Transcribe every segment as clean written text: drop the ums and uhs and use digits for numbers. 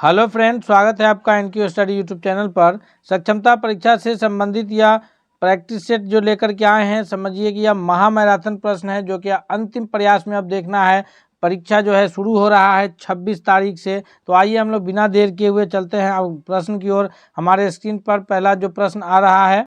Hello friend, स्वागत है आपका एनक्यू स्टडी यूट्यूब चैनल पर। सक्षमता परीक्षा से संबंधित या प्रैक्टिस सेट जो लेकर के आए हैं, समझिए कि यह महामैराथन प्रश्न है जो कि अंतिम प्रयास में अब देखना है। परीक्षा जो है शुरू हो रहा है 26 तारीख से। तो आइए हम लोग बिना देर किए हुए चलते हैं अब प्रश्न की ओर। हमारे स्क्रीन पर पहला जो प्रश्न आ रहा है,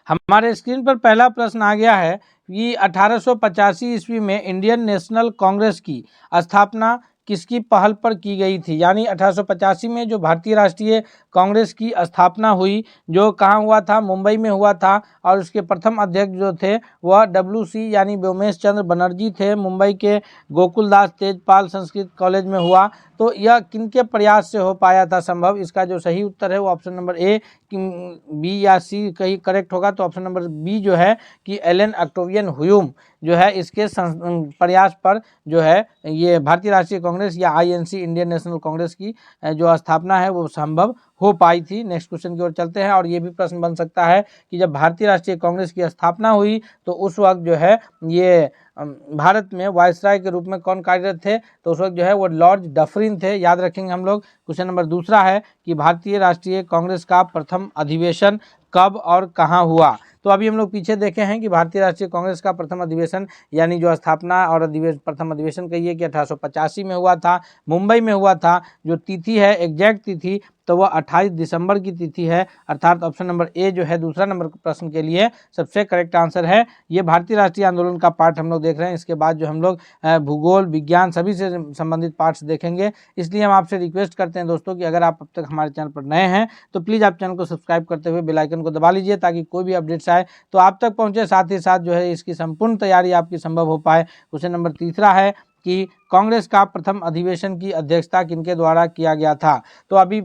हमारे स्क्रीन पर पहला प्रश्न आ गया है कि 1885 ईस्वी में इंडियन नेशनल कांग्रेस की स्थापना किसकी पहल पर की गई थी। यानी 1885 में जो भारतीय राष्ट्रीय कांग्रेस की स्थापना हुई, जो कहाँ हुआ था, मुंबई में हुआ था। और उसके प्रथम अध्यक्ष जो थे वह WC यानी व्योमेश चंद्र बनर्जी थे। मुंबई के गोकुलदास तेजपाल संस्कृत कॉलेज में हुआ। तो यह किनके प्रयास से हो पाया था संभव? इसका जो सही उत्तर है वो ऑप्शन नंबर ए, बी या सी कहीं करेक्ट होगा। तो ऑप्शन नंबर बी जो है कि एलन ऑक्टेवियन ह्यूम जो है इसके प्रयास पर जो है ये भारतीय राष्ट्रीय कांग्रेस या INC इंडियन नेशनल कांग्रेस की जो स्थापना है वो संभव हो पाई थी। नेक्स्ट क्वेश्चन की ओर चलते हैं। और ये भी प्रश्न बन सकता है कि जब भारतीय राष्ट्रीय कांग्रेस की स्थापना हुई तो उस वक्त जो है ये भारत में वायसराय के रूप में कौन कार्यरत थे? तो उस वक्त जो है वो लॉर्ड डफरिन थे, याद रखेंगे हम लोग। क्वेश्चन नंबर दूसरा है कि भारतीय राष्ट्रीय कांग्रेस का प्रथम अधिवेशन कब और कहाँ हुआ? तो अभी हम लोग पीछे देखे हैं कि भारतीय राष्ट्रीय कांग्रेस का प्रथम अधिवेशन यानी जो स्थापना और प्रथम अधिवेशन कहिए कि 1885 में हुआ था, मुंबई में हुआ था। जो तिथि है, एग्जैक्ट तिथि, तो वह 28 दिसंबर की तिथि है। अर्थात ऑप्शन नंबर ए जो है दूसरा नंबर प्रश्न के लिए सबसे करेक्ट आंसर है। ये भारतीय राष्ट्रीय आंदोलन का पार्ट हम लोग देख रहे हैं। इसके बाद जो हम लोग भूगोल, विज्ञान सभी से संबंधित पार्ट्स देखेंगे। इसलिए हम आपसे रिक्वेस्ट करते हैं दोस्तों कि अगर आप अब तक हमारे चैनल पर नए हैं तो प्लीज़ आप चैनल को सब्सक्राइब करते हुए बेल आइकन को दबा लीजिए ताकि कोई भी अपडेट्स आए तो आप तक पहुंचे। साथ ही साथ जो है इसकी संपूर्ण तैयारी आपकी संभव हो पाए। क्वेश्चन नंबर तीसरा है कि कांग्रेस का प्रथम अधिवेशन की अध्यक्षता किनके द्वारा किया गया था? तो अभी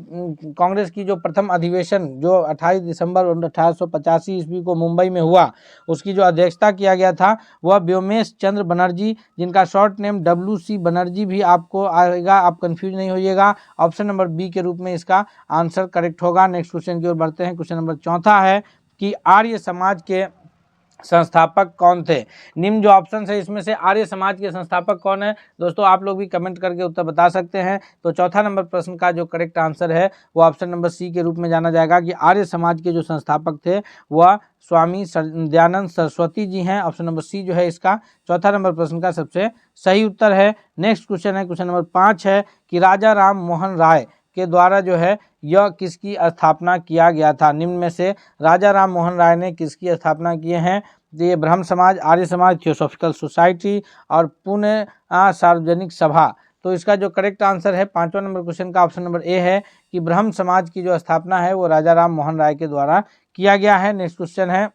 कांग्रेस की जो प्रथम अधिवेशन जो 28 दिसंबर 1885 ईस्वी को मुंबई में हुआ, उसकी जो अध्यक्षता किया गया था वह व्योमेश चंद्र बनर्जी, जिनका शॉर्ट नेम WC बनर्जी भी आपको आएगा, आप कंफ्यूज नहीं होइएगा। ऑप्शन नंबर बी के रूप में इसका आंसर करेक्ट होगा। नेक्स्ट क्वेश्चन की ओर बढ़ते हैं। क्वेश्चन नंबर चौथा है कि आर्य समाज के संस्थापक कौन थे? निम्न जो ऑप्शन है इसमें से आर्य समाज के संस्थापक कौन है? दोस्तों आप लोग भी कमेंट करके उत्तर बता सकते हैं। तो चौथा नंबर प्रश्न का जो करेक्ट आंसर है वो ऑप्शन नंबर सी के रूप में जाना जाएगा कि आर्य समाज के जो संस्थापक थे वह स्वामी दयानंद सरस्वती जी हैं। ऑप्शन नंबर सी जो है इसका चौथा नंबर प्रश्न का सबसे सही उत्तर है। नेक्स्ट क्वेश्चन है, क्वेश्चन नंबर 5 है कि राजा राम मोहन राय के द्वारा जो है यह किसकी स्थापना किया गया था? निम्न में से राजा राम मोहन राय ने किसकी स्थापना किए हैं? ये ब्रह्म समाज, आर्य समाज, थियोसॉफिकल सोसाइटी और पुणे सार्वजनिक सभा। तो इसका जो करेक्ट आंसर है पांचवा नंबर क्वेश्चन का ऑप्शन नंबर ए है कि ब्रह्म समाज की जो स्थापना है वो राजा राम मोहन राय के द्वारा किया गया है। नेक्स्ट क्वेश्चन है,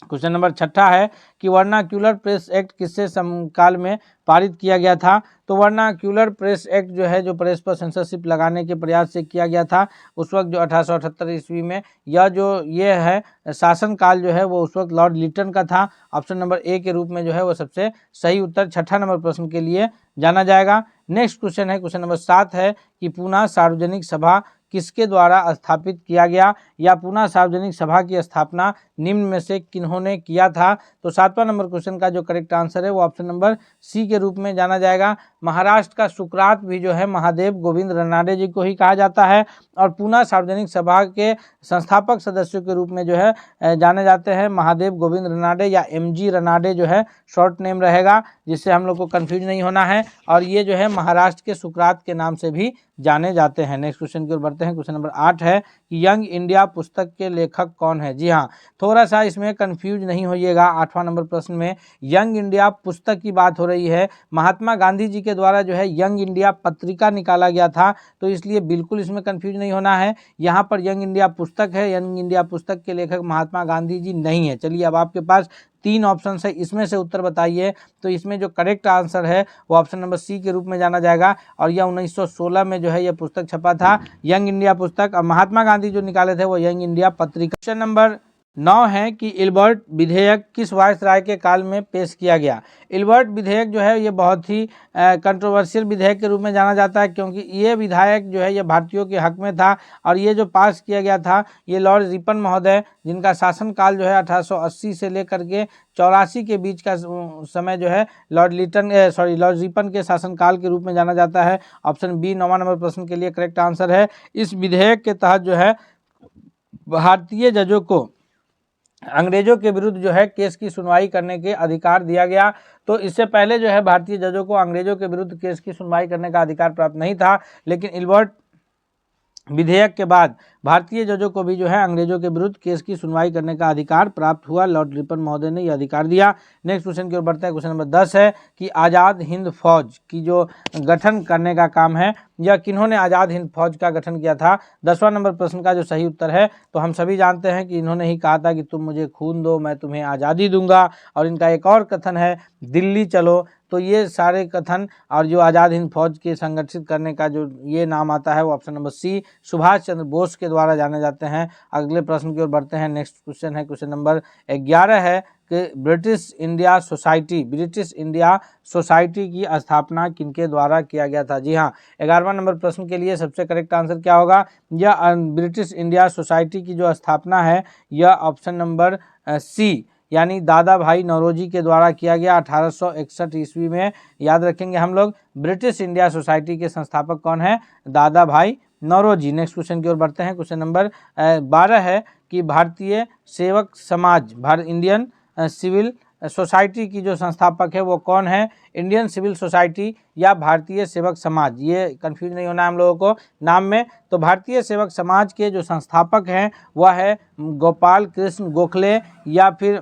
क्वेश्चन नंबर छठा है कि वर्नाक्यूलर प्रेस एक्ट किससे समकाल में पारित किया गया था? तो वर्नाक्यूलर प्रेस एक्ट जो है जो प्रेस पर सेंसरशिप लगाने के प्रयास से किया गया था उस वक्त जो 1878 ईस्वी में। यह जो ये है शासनकाल जो है वो उस वक्त लॉर्ड लिटन का था। ऑप्शन नंबर ए के रूप में जो है वो सबसे सही उत्तर छठा नंबर प्रश्न के लिए जाना जाएगा। नेक्स्ट क्वेश्चन है, क्वेश्चन नंबर 7 है कि पुणे सार्वजनिक सभा किसके द्वारा स्थापित किया गया या पुणे सार्वजनिक सभा की स्थापना निम्न में से किन्होंने किया था? तो सातवां नंबर क्वेश्चन का जो करेक्ट आंसर है वो ऑप्शन नंबर सी के रूप में जाना जाएगा। महाराष्ट्र का सुकरात भी जो है महादेव गोविंद रनाडे जी को ही कहा जाता है और पुणे सार्वजनिक सभा के संस्थापक सदस्यों के रूप में जो है जाने जाते हैं महादेव गोविंद रनाडे या MG रनाडे जो है शॉर्ट नेम रहेगा, जिससे हम लोग को कंफ्यूज नहीं होना है। और ये जो है महाराष्ट्र के सुकरात के नाम से भी जाने जाते हैं। नेक्स्ट क्वेश्चन की ओर बढ़ते हैं। क्वेश्चन नंबर 8 है कि यंग इंडिया पुस्तक के लेखक कौन है? जी हाँ, थोड़ा सा इसमें कंफ्यूज नहीं होइएगा। 8वां नंबर प्रश्न में यंग इंडिया पुस्तक की बात हो रही है। महात्मा गांधी जी के द्वारा जो है यंग इंडिया पत्रिका निकाला गया था, तो इसलिए बिल्कुल इसमें कंफ्यूज नहीं होना है। यहाँ पर यंग इंडिया पुस्तक है, यंग इंडिया पुस्तक के लेखक महात्मा गांधी जी नहीं है। चलिए अब आपके पास 3 ऑप्शन है, इसमें से उत्तर बताइए। तो इसमें जो करेक्ट आंसर है वो ऑप्शन नंबर सी के रूप में जाना जाएगा। और यह 1916 में जो है यह पुस्तक छपा था, यंग इंडिया पुस्तक। और महात्मा गांधी जो निकाले थे वो यंग इंडिया पत्रिका। क्वेश्चन नंबर 9 है कि इल्बर्ट विधेयक किस वायसराय के काल में पेश किया गया। इल्बर्ट विधेयक जो है ये बहुत ही कंट्रोवर्शियल विधेयक के रूप में जाना जाता है, क्योंकि ये विधायक जो है ये भारतीयों के हक में था और ये जो पास किया गया था ये लॉर्ड रिपन महोदय, जिनका शासनकाल जो है 1880 से लेकर के 84 के बीच का समय जो है लॉर्ड रिपन के शासनकाल के रूप में जाना जाता है। ऑप्शन बी 9वां नंबर प्रश्न के लिए करेक्ट आंसर है। इस विधेयक के तहत जो है भारतीय जजों को अंग्रेजों के विरुद्ध जो है केस की सुनवाई करने के अधिकार दिया गया। तो इससे पहले जो है भारतीय जजों को अंग्रेजों के विरुद्ध केस की सुनवाई करने का अधिकार प्राप्त नहीं था, लेकिन इल्बर्ट विधेयक के बाद भारतीय जजों को भी जो है अंग्रेजों के विरुद्ध केस की सुनवाई करने का अधिकार प्राप्त हुआ। लॉर्ड रिपन महोदय ने यह अधिकार दिया। नेक्स्ट क्वेश्चन की ओर बढ़ते हैं। क्वेश्चन नंबर 10 है कि आज़ाद हिंद फौज की जो गठन करने का काम है यह किन्होंने आज़ाद हिंद फौज का गठन किया था। 10वां नंबर प्रश्न का जो सही उत्तर है तो हम सभी जानते हैं कि इन्होंने ही कहा था कि तुम मुझे खून दो मैं तुम्हें आज़ादी दूंगा। और इनका एक और कथन है दिल्ली चलो। तो ये सारे कथन और जो आज़ाद हिंद फौज के संगठित करने का जो ये नाम आता है वो ऑप्शन नंबर सी सुभाष चंद्र बोस के द्वारा जाने जाते हैं। अगले प्रश्न की ओर बढ़ते हैं। नेक्स्ट क्वेश्चन है क्वेश्चन नंबर 11 है कि ब्रिटिश इंडिया सोसाइटी की स्थापना किनके द्वारा किया गया था। जी हाँ, 11वां नंबर प्रश्न के लिए सबसे करेक्ट आंसर क्या होगा। यह ब्रिटिश इंडिया सोसाइटी की जो स्थापना है यह ऑप्शन नंबर सी यानी दादा भाई नौरोजी के द्वारा किया गया 1861 ईस्वी में। याद रखेंगे हम लोग ब्रिटिश इंडिया सोसाइटी के संस्थापक कौन है, दादा भाई नौरोजी। नेक्स्ट क्वेश्चन की ओर बढ़ते हैं। क्वेश्चन नंबर 12 है कि भारतीय सेवक समाज इंडियन सिविल सोसाइटी की जो संस्थापक है वो कौन है। इंडियन सिविल सोसाइटी या भारतीय सेवक समाज, ये कंफ्यूज नहीं होना है हम लोगों को नाम में। तो भारतीय सेवक समाज के जो संस्थापक हैं वह है गोपाल कृष्ण गोखले या फिर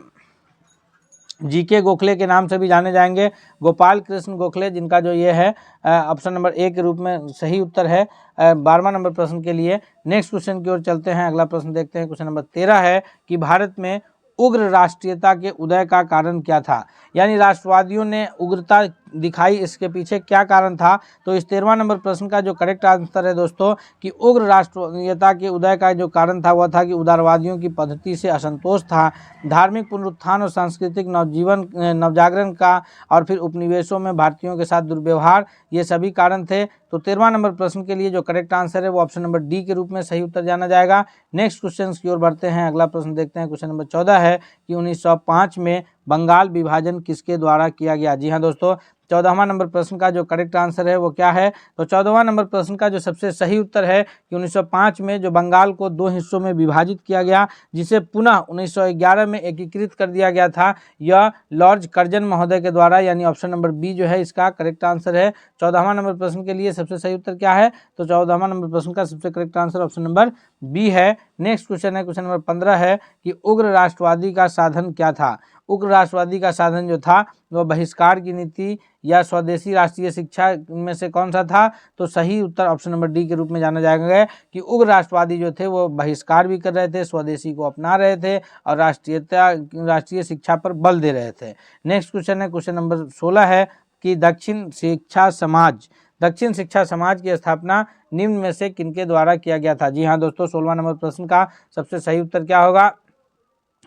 जीके गोखले के नाम से भी जाने जाएंगे। गोपाल कृष्ण गोखले जिनका जो ये है ऑप्शन नंबर ए के रूप में सही उत्तर है 12वां नंबर प्रश्न के लिए। नेक्स्ट क्वेश्चन की ओर चलते हैं। अगला प्रश्न देखते हैं। क्वेश्चन नंबर 13 है कि भारत में उग्र राष्ट्रीयता के उदय का कारण क्या था। यानी राष्ट्रवादियों ने उग्रता दिखाई, इसके पीछे क्या कारण था। तो इस 13वां नंबर प्रश्न का जो करेक्ट आंसर है दोस्तों कि उग्र राष्ट्रीयता के उदय का जो कारण था वह था कि उदारवादियों की पद्धति से असंतोष था, धार्मिक पुनरुत्थान और सांस्कृतिक नवजागरण का, और फिर उपनिवेशों में भारतीयों के साथ दुर्व्यवहार, ये सभी कारण थे। तो 13वां नंबर प्रश्न के लिए जो करेक्ट आंसर है वो ऑप्शन नंबर डी के रूप में सही उत्तर जाना जाएगा। नेक्स्ट क्वेश्चन की ओर बढ़ते हैं। अगला प्रश्न देखते हैं। क्वेश्चन नंबर 14 है कि 1905 में बंगाल विभाजन किसके द्वारा किया गया। जी हाँ दोस्तों, 14वां नंबर प्रश्न का जो करेक्ट आंसर है वो क्या है। तो 14वां नंबर प्रश्न का जो सबसे सही उत्तर है कि 1905 में जो बंगाल को 2 हिस्सों में विभाजित किया गया, जिसे पुनः 1911 में एकीकृत कर दिया गया था, यह लॉर्ड कर्जन महोदय के द्वारा, यानी ऑप्शन नंबर बी जो है इसका करेक्ट आंसर है। 14वां नंबर प्रश्न के लिए सबसे सही उत्तर क्या है। तो 14वां नंबर प्रश्न का सबसे correct answer option number B है। नेक्स्ट क्वेश्चन है क्वेश्चन नंबर 15 है कि उग्र राष्ट्रवादी का साधन क्या था। उग्र राष्ट्रवादी का साधन जो था वह बहिष्कार की नीति या स्वदेशी राष्ट्रीय शिक्षा में से कौन सा था। तो सही उत्तर ऑप्शन नंबर डी के रूप में जाना जाएगा कि उग्र राष्ट्रवादी जो थे वो बहिष्कार भी कर रहे थे, स्वदेशी को अपना रहे थे और राष्ट्रीय शिक्षा पर बल दे रहे थे। नेक्स्ट क्वेश्चन है क्वेश्चन नंबर 16 है कि दक्षिण शिक्षा समाज की स्थापना निम्न में से किनके द्वारा किया गया था। जी हाँ दोस्तों, 16वां नंबर प्रश्न का सबसे सही उत्तर क्या होगा।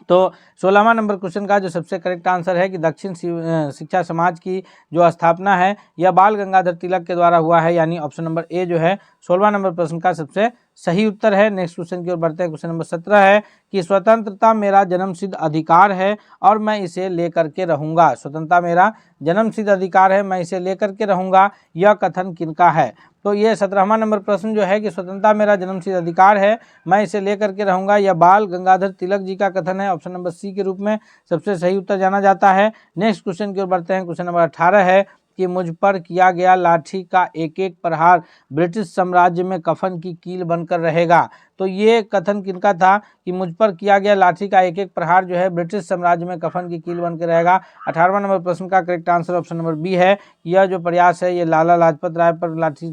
तो 16वां नंबर क्वेश्चन का जो सबसे करेक्ट आंसर है कि दक्षिण शिक्षा समाज की जो स्थापना है यह बाल गंगाधर तिलक के द्वारा हुआ है, यानी ऑप्शन नंबर ए जो है 16वां नंबर प्रश्न का सबसे सही उत्तर है। नेक्स्ट क्वेश्चन की ओर बढ़ते हैं। क्वेश्चन नंबर 17 है कि स्वतंत्रता मेरा जन्मसिद्ध अधिकार है और मैं इसे लेकर के रहूंगा। स्वतंत्रता मेरा जन्मसिद्ध अधिकार है, मैं इसे लेकर के रहूंगा, यह कथन किनका है। तो ये 17वां नंबर प्रश्न जो है कि स्वतंत्रता मेरा जन्मसिद्ध अधिकार है, मैं इसे लेकर के रहूंगा, यह बाल गंगाधर तिलक जी का कथन है। ऑप्शन नंबर सी के रूप में सबसे सही उत्तर जाना जाता है। नेक्स्ट क्वेश्चन की ओर बढ़ते हैं। क्वेश्चन नंबर 18 है कि मुझ पर किया गया लाठी का एक एक प्रहार ब्रिटिश साम्राज्य में कफन की कील बनकर रहेगा। तो ये कथन किनका था कि मुझ पर किया गया लाठी का एक एक प्रहार जो है ब्रिटिश साम्राज्य में कफन की कील बनकर रहेगा। 18वां नंबर प्रश्न का correct answer option number B है। यह जो प्रयास है ये लाला लाजपत राय पर लाठी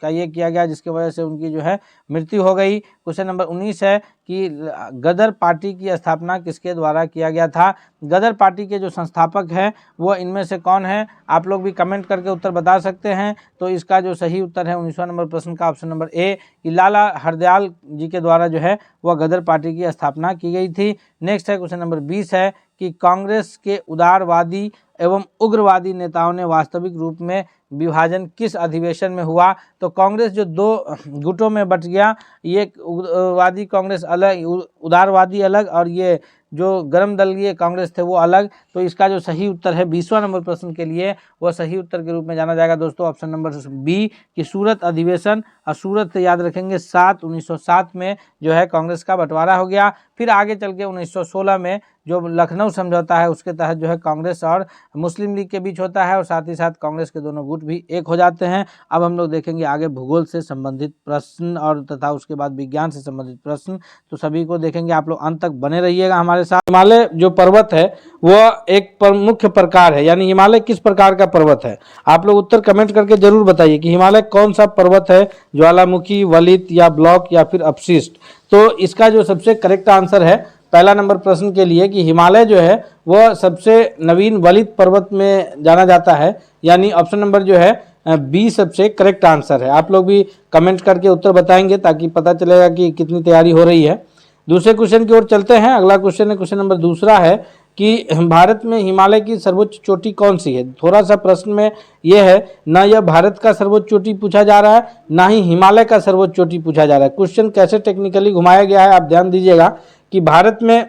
का ये किया गया जिसकी वजह से उनकी जो है मृत्यु हो गई। क्वेश्चन नंबर 19 है कि गदर पार्टी की स्थापना किसके द्वारा किया गया था। गदर पार्टी के जो संस्थापक हैं वो इनमें से कौन है, आप लोग भी कमेंट करके उत्तर बता सकते हैं। तो इसका जो सही उत्तर है 19वां नंबर प्रश्न का ऑप्शन नंबर ए कि लाला हरदयाल जी के द्वारा जो है वह गदर पार्टी की स्थापना की गई थी। नेक्स्ट है क्वेश्चन नंबर 20 है कि कांग्रेस के उदारवादी एवं उग्रवादी नेताओं ने वास्तविक रूप में विभाजन किस अधिवेशन में हुआ। तो कांग्रेस जो दो गुटों में बट गया, ये उग्रवादी कांग्रेस अलग, उदारवादी अलग, और ये जो गर्म दलीय कांग्रेस थे वो अलग। तो इसका जो सही उत्तर है 20वां नंबर प्रश्न के लिए, वह सही उत्तर के रूप में जाना जाएगा दोस्तों ऑप्शन नंबर बी कि सूरत अधिवेशन। और सूरत याद रखेंगे 1907 में जो है कांग्रेस का बंटवारा हो गया। फिर आगे चल के 1916 में जो लखनऊ समझौता है उसके तहत जो है कांग्रेस और मुस्लिम लीग के बीच होता है, और साथ ही साथ कांग्रेस के दोनों गुट भी एक हो जाते हैं। अब हम लोग देखेंगे आगे भूगोल से संबंधित प्रश्न और तथा उसके बाद विज्ञान से संबंधित प्रश्न, तो सभी को देखेंगे। आप लोग अंत तक बने रहिएगा हमारे साथ। हिमालय जो पर्वत है वह एक मुख्य प्रकार है, यानी हिमालय किस प्रकार का पर्वत है। आप लोग उत्तर कमेंट करके जरूर बताइए कि हिमालय कौन सा पर्वत है, ज्वालामुखी, वलित या ब्लॉक या फिर अपशिष्ट। तो इसका जो सबसे करेक्ट आंसर है पहला नंबर प्रश्न के लिए कि हिमालय जो है वह सबसे नवीन वलित पर्वत में जाना जाता है, यानी ऑप्शन नंबर जो है बी सबसे करेक्ट आंसर है। आप लोग भी कमेंट करके उत्तर बताएंगे ताकि पता चलेगा कि कितनी तैयारी हो रही है। दूसरे क्वेश्चन की ओर चलते हैं। अगला क्वेश्चन है क्वेश्चन नंबर दूसरा है कि भारत में हिमालय की सर्वोच्च चोटी कौन सी है। थोड़ा सा प्रश्न में यह है, ना यह भारत का सर्वोच्च चोटी पूछा जा रहा है, ना ही हिमालय का सर्वोच्च चोटी पूछा जा रहा है। क्वेश्चन कैसे टेक्निकली घुमाया गया है आप ध्यान दीजिएगा कि भारत में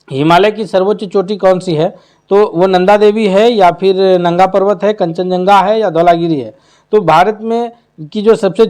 हिमालय की सर्वोच्च चोटी कौन सी है, तो वो नंदा देवी है या फिर नंगा पर्वत है, कंचनजंगा है या धौलागिरी है। तो भारत में की जो सबसे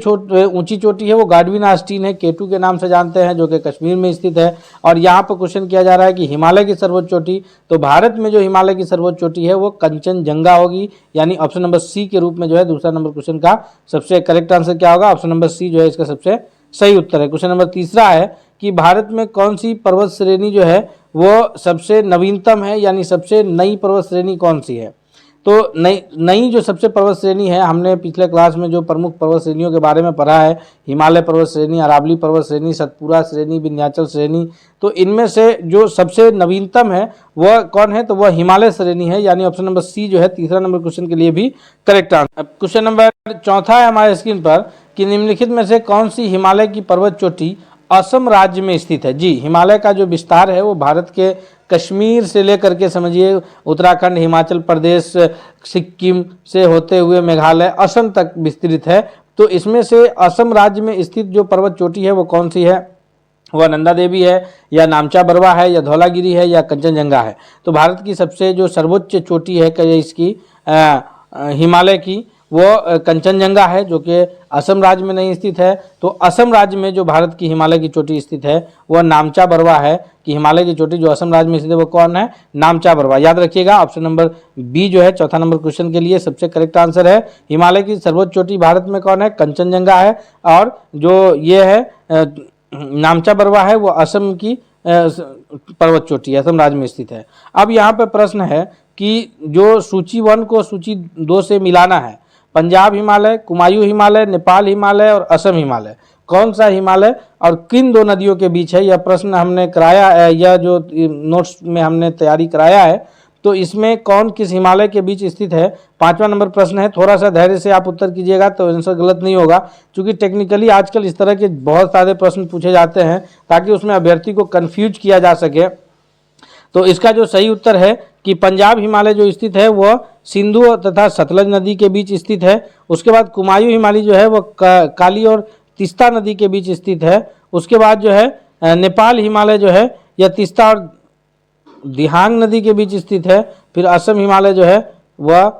ऊंची चोटी है वो गाडविन आस्टीन है, केटू के नाम से जानते हैं, जो कि कश्मीर में स्थित है। और यहाँ पर क्वेश्चन किया जा रहा है कि हिमालय की सर्वोच्च चोटी, तो भारत में जो हिमालय की सर्वोच्च चोटी है वो कंचनजंगा होगी, यानी ऑप्शन नंबर सी के रूप में जो है दूसरा नंबर क्वेश्चन का सबसे करेक्ट आंसर क्या होगा, ऑप्शन नंबर सी जो है इसका सबसे सही उत्तर है। क्वेश्चन नंबर तीसरा है कि भारत में कौन सी पर्वत श्रेणी जो है वो सबसे नवीनतम है, यानी सबसे नई पर्वत श्रेणी कौन सी है। तो नई जो सबसे पर्वत श्रेणी है, हमने पिछले क्लास में जो प्रमुख पर्वत श्रेणियों के बारे में पढ़ा है, हिमालय पर्वत श्रेणी, अरावली पर्वत श्रेणी, सतपुरा श्रेणी, विंध्याचल श्रेणी, तो इनमें से जो सबसे नवीनतम है वह कौन है, तो वह हिमालय श्रेणी है, यानी ऑप्शन नंबर सी जो है तीसरा नंबर क्वेश्चन के लिए भी करेक्ट आंसर। क्वेश्चन नंबर चौथा है हमारे स्क्रीन पर कि निम्नलिखित में से कौन सी हिमालय की पर्वत चोटी असम राज्य में स्थित है। जी, हिमालय का जो विस्तार है वो भारत के कश्मीर से लेकर के समझिए उत्तराखंड, हिमाचल प्रदेश, सिक्किम से होते हुए मेघालय, असम तक विस्तृत है। तो इसमें से असम राज्य में स्थित जो पर्वत चोटी है वो कौन सी है, वह नंदा देवी है या नामचा बरवा है या धौलागिरी है या कंचनजंगा है। तो भारत की सबसे जो सर्वोच्च चोटी है इसकी हिमालय की वो कंचनजंगा है, जो कि असम राज्य में नहीं स्थित है। तो असम राज्य में जो भारत की हिमालय की चोटी स्थित है वह नामचा बरवा है, कि हिमालय की चोटी जो असम राज्य में स्थित है वो कौन है, नामचा बरवा। याद रखिएगा ऑप्शन नंबर बी जो है चौथा नंबर क्वेश्चन के लिए सबसे करेक्ट आंसर है। हिमालय की सर्वोच्च चोटी भारत में कौन है, कंचनजंगा है, और जो ये है नामचा बरवा है वो असम की पर्वत चोटी असम राज्य में स्थित है। अब यहाँ पे प्रश्न है कि जो सूची 1 को सूची 2 से मिलाना है, पंजाब हिमालय, कुमायूं हिमालय, नेपाल हिमालय और असम हिमालय, कौन सा हिमालय और किन दो नदियों के बीच है, यह प्रश्न हमने कराया है, यह जो नोट्स में हमने तैयारी कराया है। तो इसमें कौन किस हिमालय के बीच स्थित है, 5वां नंबर प्रश्न है। थोड़ा सा धैर्य से आप उत्तर कीजिएगा तो आंसर गलत नहीं होगा, क्योंकि टेक्निकली आजकल इस तरह के बहुत सारे प्रश्न पूछे जाते हैं ताकि उसमें अभ्यर्थी को कन्फ्यूज किया जा सके। तो इसका जो सही उत्तर है कि पंजाब हिमालय जो स्थित है वह सिंधु तथा सतलज नदी के बीच स्थित है। उसके बाद कुमायूं हिमालय जो है वह काली और तीस्ता नदी के बीच स्थित है। उसके बाद जो है नेपाल हिमालय जो है यह तीस्ता और दिहांग नदी के बीच स्थित है। फिर असम हिमालय जो है वह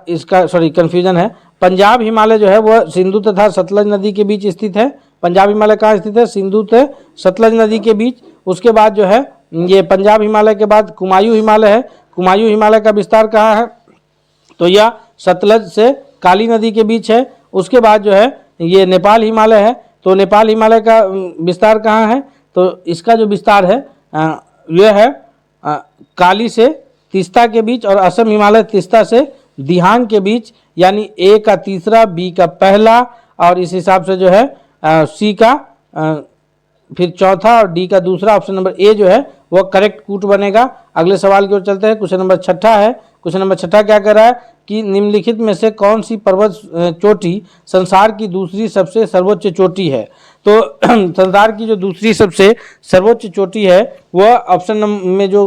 इसका कन्फ्यूजन है, पंजाब हिमालय जो है वह सिंधु तथा सतलज नदी के बीच स्थित है। पंजाब हिमालय कहाँ स्थित है, सिंधु से सतलज नदी के बीच। उसके बाद जो है ये पंजाब हिमालय के बाद कुमायूं हिमालय है। कुमायूं हिमालय का विस्तार कहाँ है, तो यह सतलज से काली नदी के बीच है। उसके बाद जो है ये नेपाल हिमालय है। तो नेपाल हिमालय का विस्तार कहाँ है, तो इसका जो विस्तार है यह है काली से तीस्ता के बीच, और असम हिमालय तीस्ता से दिहांग के बीच, यानी ए का तीसरा, बी का पहला, और इस हिसाब से जो है सी का फिर चौथा और डी का दूसरा, ऑप्शन नंबर ए जो है वह करेक्ट कूट बनेगा। अगले सवाल की ओर चलते हैं। क्वेश्चन नंबर 6 है, क्वेश्चन नंबर 6 क्या कह रहा है कि निम्नलिखित में से कौन सी पर्वत चोटी संसार की दूसरी सबसे सर्वोच्च चोटी है। तो संसार की जो दूसरी सबसे सर्वोच्च चोटी है वह ऑप्शन में जो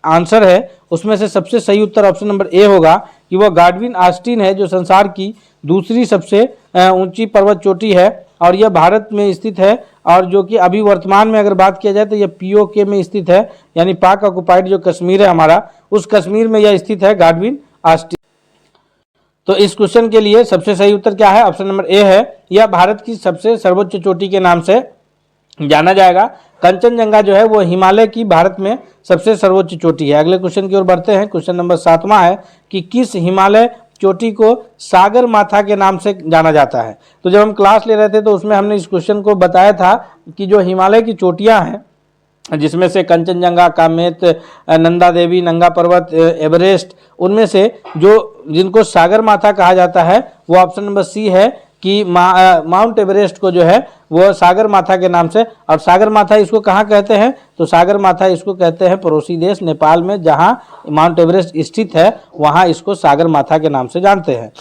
आंसर है उसमें से सबसे सही उत्तर ऑप्शन नंबर ए होगा कि वह गाडविन आस्टीन है, जो संसार की दूसरी सबसे ऊंची पर्वत चोटी है और यह भारत में स्थित है, और जो कि अभी वर्तमान में अगर बात किया जाए तो यह पीओके में स्थित है, यानी पाक ऑक्युपाइड जो कश्मीर है हमारा, उस कश्मीर में यह स्थित है गाडविन आस्टीन। तो इस क्वेश्चन के लिए सबसे सही उत्तर क्या है, ऑप्शन नंबर ए है, यह भारत की सबसे सर्वोच्च चोटी के नाम से जाना जाएगा। कंचनजंगा जो है वो हिमालय की भारत में सबसे सर्वोच्च चोटी है। अगले क्वेश्चन की ओर बढ़ते हैं। क्वेश्चन नंबर 7वां है कि किस हिमालय चोटी को सागर माथा के नाम से जाना जाता है। तो जब हम क्लास ले रहे थे तो उसमें हमने इस क्वेश्चन को बताया था कि जो हिमालय की चोटियां हैं जिसमें से कंचनजंगा, कामेत, नंदा देवी, नंगा पर्वत, एवरेस्ट, उनमें से जो जिनको सागर माथा कहा जाता है वो ऑप्शन नंबर सी है कि माउंट एवरेस्ट को जो है वो सागर माथा के नाम से। और सागर माथा इसको कहाँ कहते हैं, तो सागर माथा इसको कहते हैं पड़ोसी देश नेपाल में जहाँ माउंट एवरेस्ट स्थित है, वहाँ इसको सागर माथा के नाम से जानते हैं।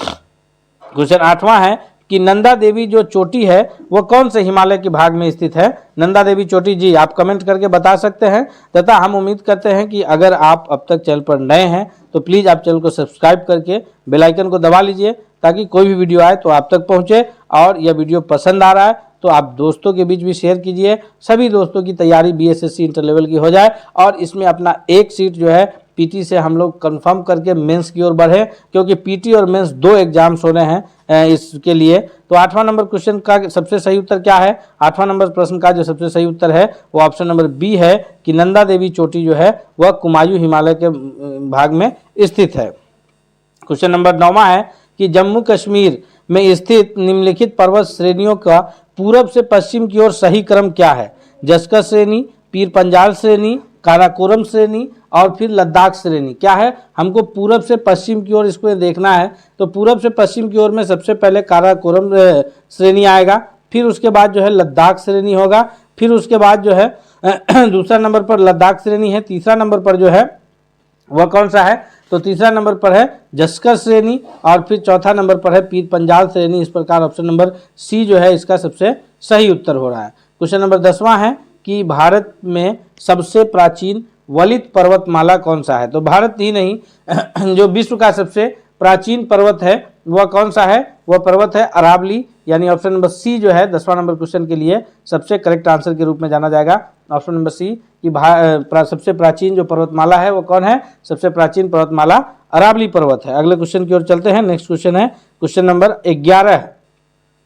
क्वेश्चन 8वां है कि नंदा देवी जो चोटी है वह कौन से हिमालय के भाग में स्थित है। नंदा देवी चोटी जी आप कमेंट करके बता सकते हैं, तथा हम उम्मीद करते हैं कि अगर आप अब तक चैनल पर नए हैं तो प्लीज़ आप चैनल को सब्सक्राइब करके बेल आइकन को दबा लीजिए ताकि कोई भी वीडियो आए तो आप तक पहुंचे। और यह वीडियो पसंद आ रहा है तो आप दोस्तों के बीच भी शेयर कीजिए, सभी दोस्तों की तैयारी बीएसएससी इंटर लेवल की हो जाए और इसमें अपना एक सीट जो है पीटी से हम लोग कंफर्म करके मेंस की ओर बढ़े, क्योंकि पीटी और मेंस 2 एग्जाम्स होने हैं इसके लिए। तो 8वां नंबर क्वेश्चन का सबसे सही उत्तर क्या है, 8वां नंबर प्रश्न का जो सबसे सही उत्तर है वो ऑप्शन नंबर बी है कि नंदा देवी चोटी जो है वह कुमायूं हिमालय के भाग में स्थित है। क्वेश्चन नंबर 9वां है कि जम्मू कश्मीर में स्थित निम्नलिखित पर्वत श्रेणियों का पूरब से पश्चिम की ओर सही क्रम क्या है। जस्कर श्रेणी, पीर पंजाल श्रेणी, काराकोरम श्रेणी और फिर लद्दाख श्रेणी। क्या है, हमको पूरब से पश्चिम की ओर इसको देखना है। तो पूरब से पश्चिम की ओर में सबसे पहले काराकोरम श्रेणी आएगा, फिर उसके बाद जो है लद्दाख श्रेणी होगा, फिर उसके बाद जो है दूसरा नंबर पर लद्दाख श्रेणी है, तीसरा नंबर पर जो है वह कौन सा है, तो तीसरा नंबर पर है जस्कर श्रेणी और फिर चौथा नंबर पर है पीर पंजाल श्रेणी। इस प्रकार ऑप्शन नंबर सी जो है इसका सबसे सही उत्तर हो रहा है। क्वेश्चन नंबर 10वां है कि भारत में सबसे प्राचीन वलित पर्वतमाला कौन सा है। तो भारत ही नहीं जो विश्व का सबसे प्राचीन पर्वत है वह कौन सा है, वह पर्वत है अरावली, यानी ऑप्शन नंबर सी जो है 10वां नंबर क्वेश्चन के लिए सबसे करेक्ट आंसर के रूप में जाना जाएगा। ऑप्शन नंबर सी कि सबसे प्राचीन जो पर्वतमाला है वो कौन है, सबसे प्राचीन पर्वतमाला अरावली पर्वत है। अगले क्वेश्चन की ओर चलते हैं। नेक्स्ट क्वेश्चन है क्वेश्चन नंबर 11 है।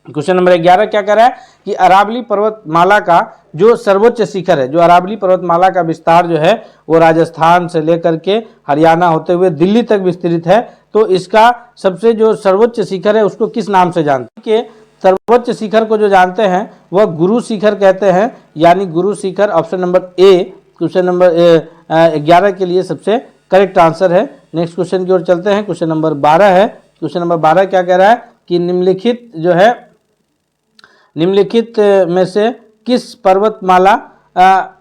क्वेश्चन नंबर 11 क्या कह रहा है कि अरावली पर्वतमाला का जो सर्वोच्च शिखर है, जो अरावली पर्वतमाला का विस्तार जो है वो राजस्थान से लेकर के हरियाणा होते हुए दिल्ली तक विस्तृत है। तो इसका सबसे जो सर्वोच्च शिखर है उसको किस नाम से जानते हैं, सर्वोच्च शिखर को जो जानते हैं वह गुरु शिखर कहते हैं, यानी Guru Shikhar option number A question number 11 के लिए सबसे करेक्ट आंसर है। नेक्स्ट क्वेश्चन की ओर चलते हैं। क्वेश्चन नंबर 12 है। क्वेश्चन नंबर 12 क्या कह रहा है कि निम्नलिखित जो है निम्नलिखित में से किस पर्वतमाला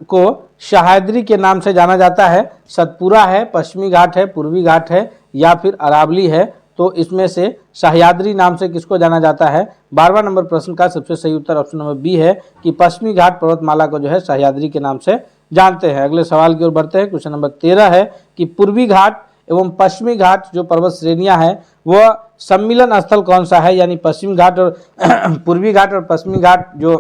को सह्याद्री के नाम से जाना जाता है। सतपुरा है, पश्चिमी घाट है, पूर्वी घाट है या फिर अरावली है। तो इसमें से सह्याद्री नाम से किसको जाना जाता है। 12वां नंबर प्रश्न का सबसे सही उत्तर ऑप्शन नंबर बी है कि पश्चिमी घाट पर्वतमाला को जो है सह्याद्री के नाम से जानते हैं। अगले सवाल की ओर बढ़ते हैं। क्वेश्चन नंबर 13 है कि पूर्वी घाट एवं पश्चिमी घाट जो पर्वत श्रेणियां हैं वह सम्मिलन स्थल कौन सा है, यानी पश्चिमी घाट और पूर्वी घाट और पश्चिमी घाट जो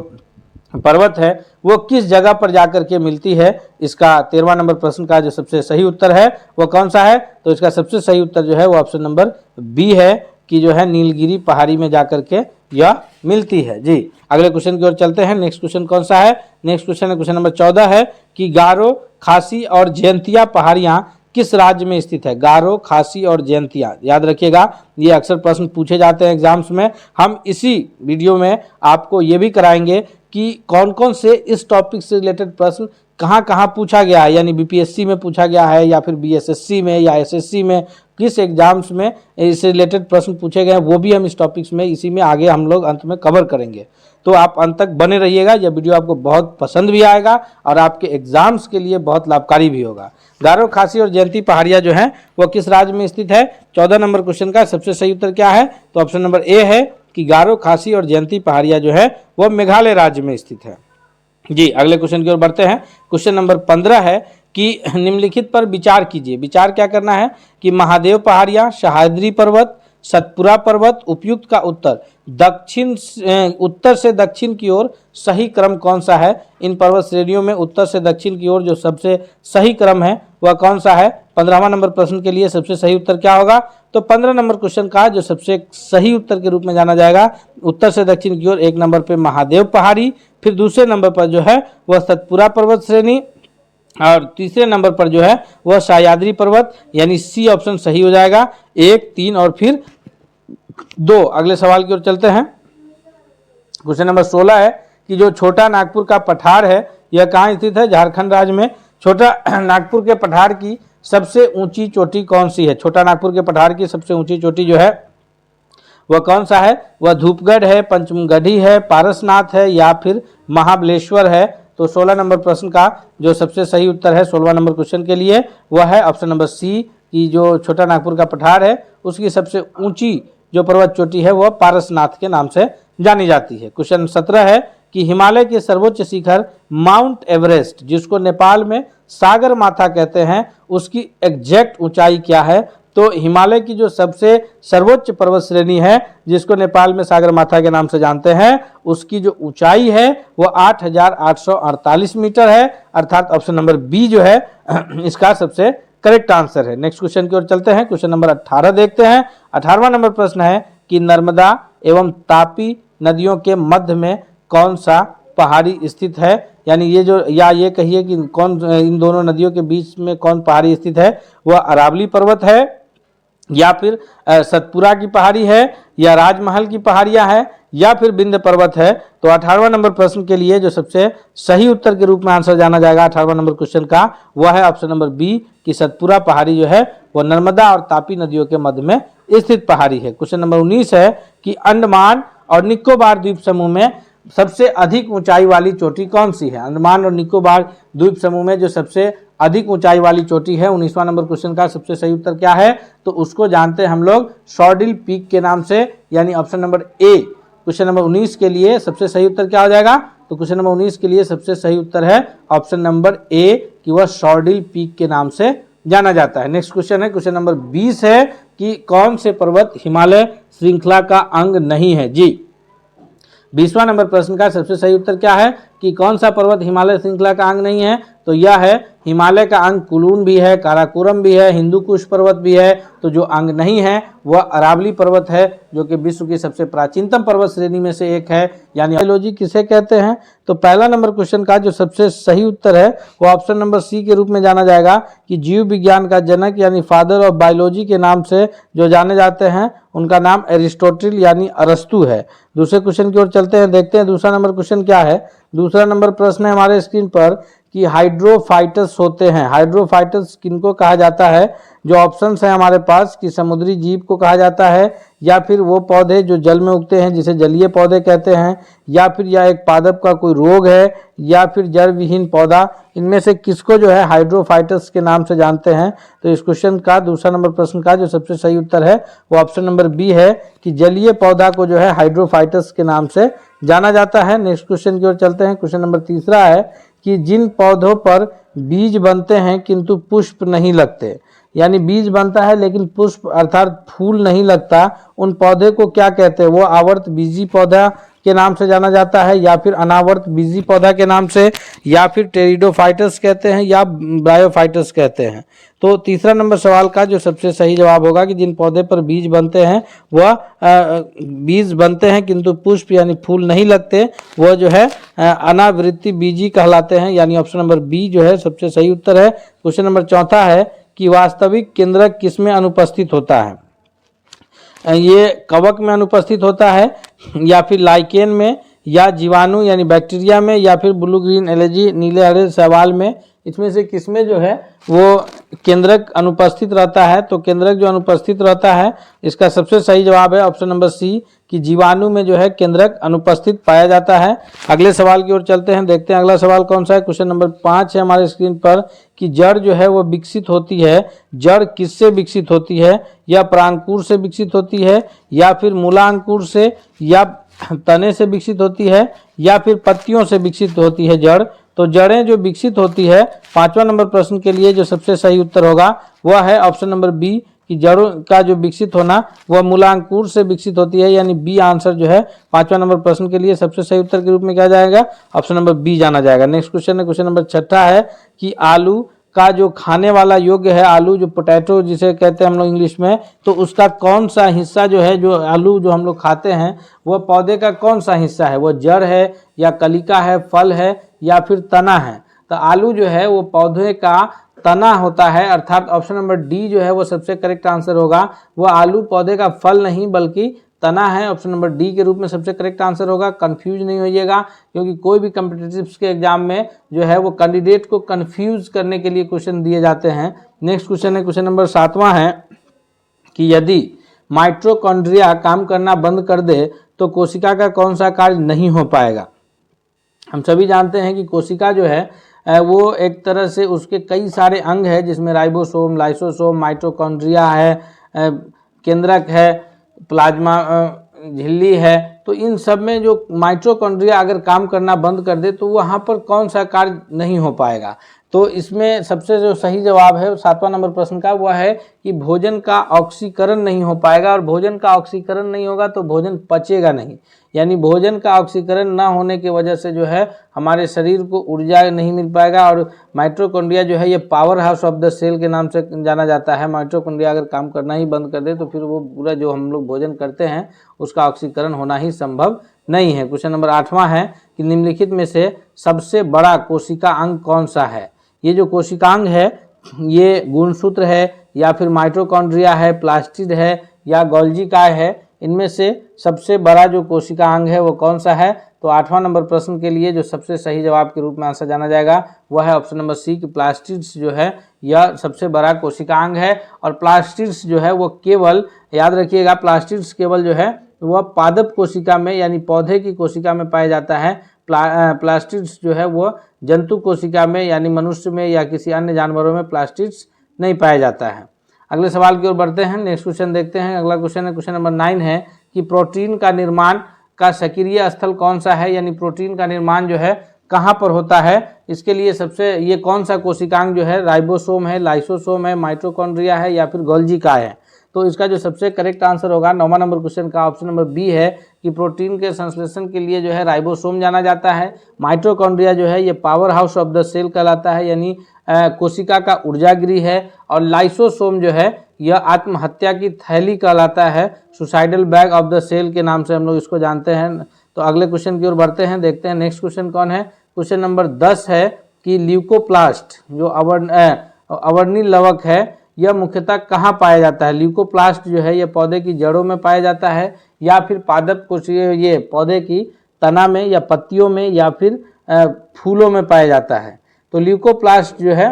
पर्वत है वो किस जगह पर जाकर के मिलती है। इसका 13वां नंबर प्रश्न का जो सबसे सही उत्तर है वो कौन सा है, तो इसका सबसे सही उत्तर जो है वो ऑप्शन नंबर बी है कि जो है नीलगिरी पहाड़ी में जाकर के यह मिलती है जी। अगले क्वेश्चन की ओर चलते हैं। नेक्स्ट क्वेश्चन कौन सा है, नेक्स्ट क्वेश्चन है क्वेश्चन नंबर 14 है कि गारो, खासी और जयंतिया पहाड़ियां किस राज्य में स्थित है। गारो, खासी और जयंतिया, याद रखिएगा ये अक्सर प्रश्न पूछे जाते हैं एग्जाम्स में। हम इसी वीडियो में आपको ये भी कराएंगे कि कौन कौन से इस टॉपिक से रिलेटेड प्रश्न कहाँ कहाँ पूछा गया है, यानी बीपीएससी में पूछा गया है या फिर बीएसएससी में या एसएससी में, किस एग्जाम्स में इससे रिलेटेड प्रश्न पूछे गए हैं वो भी हम इस टॉपिक्स में इसी में आगे हम लोग अंत में कवर करेंगे। तो आप अंत तक बने रहिएगा, यह वीडियो आपको बहुत पसंद भी आएगा और आपके एग्जाम्स के लिए बहुत लाभकारी भी होगा। गारो, खासी और जयंती पहाड़ियाँ जो हैं वो किस राज्य में स्थित है? 14 नंबर क्वेश्चन का सबसे सही उत्तर क्या है? तो ऑप्शन नंबर ए है कि गारो, खासी और जयंती पहाड़ियाँ जो है वो मेघालय राज्य में स्थित है जी। अगले क्वेश्चन की ओर बढ़ते हैं। क्वेश्चन नंबर 15 है कि निम्नलिखित पर विचार कीजिए। विचार क्या करना है कि महादेव पहाड़ियाँ, सह्याद्री पर्वत, सतपुरा पर्वत, उपयुक्त का उत्तर उत्तर से दक्षिण की ओर सही क्रम कौन सा है? इन पर्वत श्रेणियों में उत्तर से दक्षिण की ओर जो सबसे सही क्रम है वह कौन सा है? 15वां नंबर प्रश्न के लिए सबसे सही उत्तर क्या होगा? तो 15 नंबर क्वेश्चन का जो सबसे सही उत्तर के रूप में जाना जाएगा उत्तर से दक्षिण की ओर 1 नंबर पे महादेव पहाड़ी, फिर दूसरे नंबर पर जो है वह सतपुरा पर्वत श्रेणी और तीसरे नंबर पर जो है वह सह्याद्री पर्वत, यानी सी ऑप्शन सही हो जाएगा। 1, 3 और फिर 2। अगले सवाल की ओर चलते हैं। क्वेश्चन नंबर 16 है कि जो छोटा नागपुर का पठार है यह कहाँ स्थित है? झारखंड राज्य में। छोटा नागपुर के पठार की सबसे ऊंची चोटी कौन सी है? छोटा नागपुर के पठार की सबसे ऊंची चोटी जो है वह कौन सा है? वह धूपगढ़ है, पंचमगढ़ी है, पारसनाथ है या फिर महाबलेश्वर है? तो 16 नंबर प्रश्न का जो सबसे सही उत्तर है 16वां नंबर क्वेश्चन के लिए वह है ऑप्शन नंबर सी कि जो छोटा नागपुर का पठार है उसकी सबसे ऊंची जो पर्वत चोटी है वह पारसनाथ के नाम से जानी जाती है। क्वेश्चन 17 है कि हिमालय के सर्वोच्च शिखर माउंट एवरेस्ट, जिसको नेपाल में सागर माथा कहते हैं, उसकी एग्जैक्ट ऊंचाई क्या है? तो हिमालय की जो सबसे सर्वोच्च पर्वत श्रेणी है जिसको नेपाल में सागर माथा के नाम से जानते हैं, उसकी जो ऊंचाई है वह 8,848 मीटर है, अर्थात ऑप्शन नंबर बी जो है इसका सबसे करेक्ट आंसर है। नेक्स्ट क्वेश्चन की ओर चलते हैं। क्वेश्चन नंबर 18 देखते हैं। 18वां नंबर प्रश्न है कि नर्मदा एवं तापी नदियों के मध्य में कौन सा पहाड़ी स्थित है? यानी ये जो या ये कहिए कि कौन इन दोनों नदियों के बीच में कौन पहाड़ी स्थित है? वह अरावली पर्वत है या फिर सतपुरा की पहाड़ी है या राजमहल की पहाड़ियां है या फिर विंध्य पर्वत है? तो 18वां नंबर प्रश्न के लिए जो सबसे सही उत्तर के रूप में आंसर जाना जाएगा 18वां नंबर क्वेश्चन का वह है ऑप्शन नंबर बी कि सतपुरा पहाड़ी जो है वह नर्मदा और तापी नदियों के मध्य में स्थित पहाड़ी है। क्वेश्चन नंबर 19 है कि अंडमान और निकोबार द्वीप समूह में सबसे अधिक ऊंचाई वाली चोटी कौन सी है? अंडमान और निकोबार द्वीप समूह में जो सबसे अधिक ऊंचाई वाली चोटी है 19वां नंबर क्वेश्चन का सबसे सही उत्तर क्या है? तो उसको जानते हैं हम लोग शॉर्डिल पीक के नाम से, यानी option number A. Question number 19 के लिए सबसे सही उत्तर क्या हो जाएगा? तो क्वेश्चन नंबर 19 के लिए सबसे सही उत्तर है ऑप्शन नंबर ए कि वह शॉर्डिल पीक के नाम से जाना जाता है। नेक्स्ट क्वेश्चन है क्वेश्चन नंबर 20 है कि कौन से पर्वत हिमालय श्रृंखला का अंग नहीं है? जी 20वां नंबर प्रश्न का सबसे सही उत्तर क्या है कि कौन सा पर्वत हिमालय श्रृंखला का अंग नहीं है? तो यह है हिमालय का अंग कुलून भी है, काराकोरम भी है, हिंदुकुश पर्वत भी है। तो जो अंग नहीं है वह अरावली पर्वत है जो कि विश्व की सबसे प्राचीनतम पर्वत श्रेणी में से एक है। यानी बायोलॉजी किसे कहते हैं? तो पहला नंबर क्वेश्चन का जो सबसे सही उत्तर है वो ऑप्शन नंबर सी के रूप में जाना जाएगा कि जीव विज्ञान का जनक यानी फादर ऑफ बायोलॉजी के नाम से जो जाने जाते हैं उनका नाम एरिस्टोटल यानी अरस्तु है। दूसरे क्वेश्चन की ओर चलते हैं, देखते हैं दूसरा नंबर क्वेश्चन क्या है। दूसरा नंबर प्रश्न है हमारे स्क्रीन पर कि हाइड्रोफाइटस होते हैं। हाइड्रोफाइटस किनको कहा जाता है? जो ऑप्शंस हैं हमारे पास कि समुद्री जीव को कहा जाता है या फिर वो पौधे जो जल में उगते हैं जिसे जलीय पौधे कहते हैं या फिर यह एक पादप का कोई रोग है या फिर जड़ विहीन पौधा, इनमें से किसको जो है हाइड्रोफाइटस के नाम से जानते हैं? तो इस क्वेश्चन का दूसरा नंबर प्रश्न का जो सबसे सही उत्तर है वो ऑप्शन नंबर बी है कि जलीय पौधा को जो है हाइड्रोफाइटस के नाम से जाना जाता है। नेक्स्ट क्वेश्चन की ओर चलते हैं। क्वेश्चन नंबर तीसरा है कि जिन पौधों पर बीज बनते हैं किंतु पुष्प नहीं लगते, यानी बीज बनता है लेकिन पुष्प अर्थात फूल नहीं लगता, उन पौधे को क्या कहते हैं? वो आवर्त बीजी पौधा के नाम से जाना जाता है या फिर अनावर्त बीजी पौधा के नाम से या फिर टेरिडोफाइटस कहते हैं या ब्रायोफाइटस कहते हैं। तो तीसरा नंबर सवाल का जो सबसे सही जवाब होगा कि जिन पौधे पर बीज बनते हैं वह बीज बनते हैं किंतु पुष्प यानी फूल नहीं लगते, वह जो है अनावृत्ति बीजी कहलाते हैं, यानी ऑप्शन नंबर बी जो है सबसे सही उत्तर है। क्वेश्चन नंबर चौथा है कि वास्तविक केंद्रक किसमें अनुपस्थित होता है? ये कवक में अनुपस्थित होता है या फिर लाइकेन में या जीवाणु यानी बैक्टीरिया में या फिर ब्लू ग्रीन एलर्जी नीले हरे शैवाल में इसमें से किसमें जो है वो केंद्रक अनुपस्थित रहता है? तो केंद्रक जो अनुपस्थित रहता है, इसका सबसे सही जवाब है ऑप्शन नंबर सी कि जीवाणु में जो है केंद्रक अनुपस्थित पाया जाता है। अगले सवाल की ओर चलते हैं, देखते हैं अगला सवाल कौन सा है। क्वेश्चन नंबर 5 है हमारे स्क्रीन पर कि जड़ जो है वो विकसित होती है, जड़ किससे विकसित होती है? या परांकुर से विकसित होती है, या फिर मूलांकुर से, या तने से विकसित होती है, या फिर पत्तियों से विकसित होती है जड़? तो जड़ें जो विकसित होती है, 5वां नंबर प्रश्न के लिए जो सबसे सही उत्तर होगा वह है ऑप्शन नंबर बी कि जड़ों का जो विकसित होना वह मूलांकुर से विकसित होती है, यानी बी आंसर जो है 5वां नंबर प्रश्न के लिए सबसे सही उत्तर के रूप में क्या जाएगा? ऑप्शन नंबर बी जाना जाएगा। नेक्स्ट क्वेश्चन है, क्वेश्चन नंबर 6 है कि आलू का जो खाने वाला योग्य है, आलू जो पोटैटो जिसे कहते हैं हम लोग इंग्लिश में, तो उसका कौन सा हिस्सा जो है, जो आलू जो हम लोग खाते हैं वह पौधे का कौन सा हिस्सा है? वो जड़ है, या कलिका है, फल है, या फिर तना है? तो आलू जो है वो पौधे का तना होता है, अर्थात ऑप्शन नंबर डी जो है वो सबसे करेक्ट आंसर होगा। वो आलू पौधे का फल नहीं बल्कि तना है, ऑप्शन नंबर डी के रूप में सबसे करेक्ट आंसर होगा। कंफ्यूज नहीं होइएगा, क्योंकि कोई भी कॉम्पिटिटिव के एग्जाम में जो है वो कैंडिडेट को कंफ्यूज करने के लिए क्वेश्चन दिए जाते हैं। नेक्स्ट क्वेश्चन है, क्वेश्चन नंबर 7वां है कि यदि माइटोकॉन्ड्रिया काम करना बंद कर दे तो कोशिका का कौन सा कार्य नहीं हो पाएगा? हम सभी जानते हैं कि कोशिका जो है वो एक तरह से उसके कई सारे अंग है, जिसमें राइबोसोम, लाइसोसोम, माइटोकॉन्ड्रिया है, केंद्रक है, प्लाज्मा झिल्ली है। तो इन सब में जो माइटोकॉन्ड्रिया अगर काम करना बंद कर दे तो वहाँ पर कौन सा कार्य नहीं हो पाएगा? तो इसमें सबसे जो सही जवाब है 7वां नंबर प्रश्न का वह है कि भोजन का ऑक्सीकरण नहीं हो पाएगा, और भोजन का ऑक्सीकरण नहीं होगा तो भोजन पचेगा नहीं, यानी भोजन का ऑक्सीकरण ना होने की वजह से जो है हमारे शरीर को ऊर्जा नहीं मिल पाएगा। और माइटोकॉन्ड्रिया जो है ये powerhouse of the cell के नाम से जाना जाता है। माइटोकॉन्ड्रिया अगर काम करना ही बंद कर दे तो फिर वो पूरा जो हम लोग भोजन करते हैं उसका ऑक्सीकरण होना ही संभव नहीं है। क्वेश्चन नंबर 8वां है कि निम्नलिखित में से सबसे बड़ा कोशिका अंग कौन सा है? ये जो कोशिकांग है ये गुणसूत्र है, या फिर माइटोकॉन्ड्रिया है, प्लास्टिड है, या गोल्जी काय है? इनमें से सबसे बड़ा जो कोशिका अंग है वो कौन सा है? तो 8वां नंबर प्रश्न के लिए जो सबसे सही जवाब के रूप में आंसर जाना जाएगा वह है ऑप्शन नंबर सी कि प्लास्टिड्स जो है यह सबसे बड़ा कोशिकांग है। और प्लास्टिड्स जो है वो केवल, याद रखिएगा, प्लास्टिड्स केवल जो है वह पादप कोशिका में यानी पौधे की कोशिका में पाया जाता है। प्लास्टिड्स जो है वो जंतु कोशिका में यानी मनुष्य में या किसी अन्य जानवरों में प्लास्टिड्स नहीं पाया जाता है। अगले सवाल की ओर बढ़ते हैं, नेक्स्ट क्वेश्चन देखते हैं। अगला क्वेश्चन है, क्वेश्चन नंबर 9 है कि प्रोटीन का निर्माण का सक्रिय स्थल कौन सा है? यानी प्रोटीन का निर्माण जो है कहाँ पर होता है? इसके लिए सबसे ये कौन सा कोशिकांग जो है, राइबोसोम है, लाइसोसोम है, माइटोकॉन्ड्रिया है, या फिर गोल्जी काय है? तो इसका जो सबसे करेक्ट आंसर होगा 9वां नंबर क्वेश्चन का ऑप्शन नंबर बी है कि प्रोटीन के संश्लेषण के लिए जो है राइबोसोम जाना जाता है। माइटोकॉन्ड्रिया जो है ये powerhouse of the cell कहलाता है, यानी कोशिका का ऊर्जागृह है। और लाइसोसोम जो है यह आत्महत्या की थैली कहलाता है, suicidal bag of the cell के नाम से हम लोग इसको जानते हैं। तो अगले क्वेश्चन की ओर बढ़ते हैं, देखते हैं नेक्स्ट क्वेश्चन कौन है। क्वेश्चन नंबर 10 है कि ल्यूकोप्लास्ट जो अवर्णी लवक है यह मुख्यतः कहाँ पाया जाता है? ल्यूकोप्लास्ट जो है यह पौधे की जड़ों में पाया जाता है, या फिर पादप कोशिका ये पौधे की तना में, या पत्तियों में, या फिर फूलों में पाया जाता है? तो ल्यूकोप्लास्ट जो है